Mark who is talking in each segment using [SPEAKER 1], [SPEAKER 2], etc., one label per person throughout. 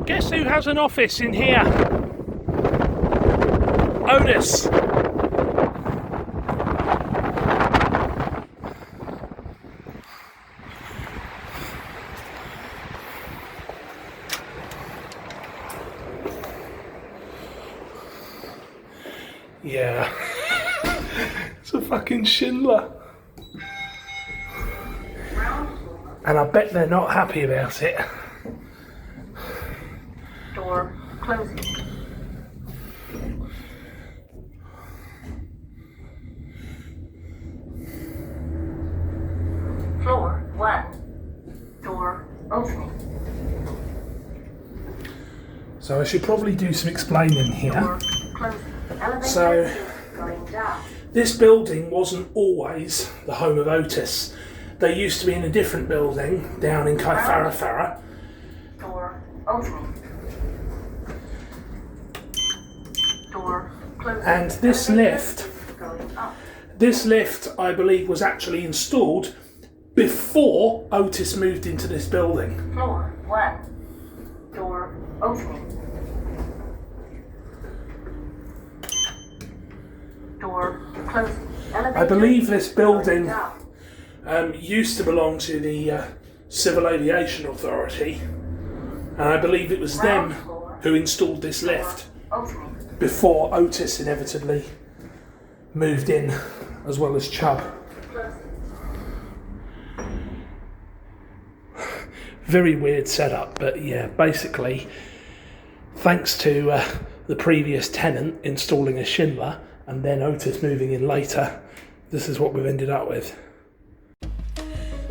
[SPEAKER 1] Guess who has an office in here? OTIS. Yeah. It's a fucking Schindler. And I bet they're not happy about it.
[SPEAKER 2] Door closing. Floor 1. Door opening.
[SPEAKER 1] So I should probably do some explaining here.
[SPEAKER 2] Door closing. Elevator
[SPEAKER 1] So,
[SPEAKER 2] going down.
[SPEAKER 1] this building wasn't always the home of OTIS. They used to be in a different building down in Kaifara.
[SPEAKER 2] Door opening. Door closing.
[SPEAKER 1] And this lift,
[SPEAKER 2] Going up.
[SPEAKER 1] I believe, was actually installed before OTIS moved into this building.
[SPEAKER 2] Floor 1. Door opening. Door closing. Elevator
[SPEAKER 1] I believe this building
[SPEAKER 2] going down.
[SPEAKER 1] used to belong to the Civil Aviation Authority, and I believe it was them who installed this lift
[SPEAKER 2] Opening.
[SPEAKER 1] before OTIS inevitably moved in, as well as Chubb.
[SPEAKER 2] Closing.
[SPEAKER 1] Very weird setup, but yeah, basically, thanks to the previous tenant installing a Schindler and then OTIS moving in later, this is what we've ended up with.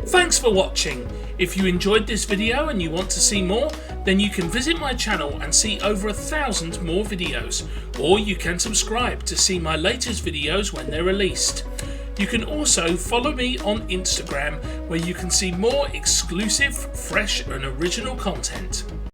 [SPEAKER 1] Thanks for watching. If you enjoyed this video and you want to see more, then you can visit my channel and see over 1,000 more videos, or you can subscribe to see my latest videos when they're released. You can also follow me on Instagram, where you can see more exclusive, fresh and original content.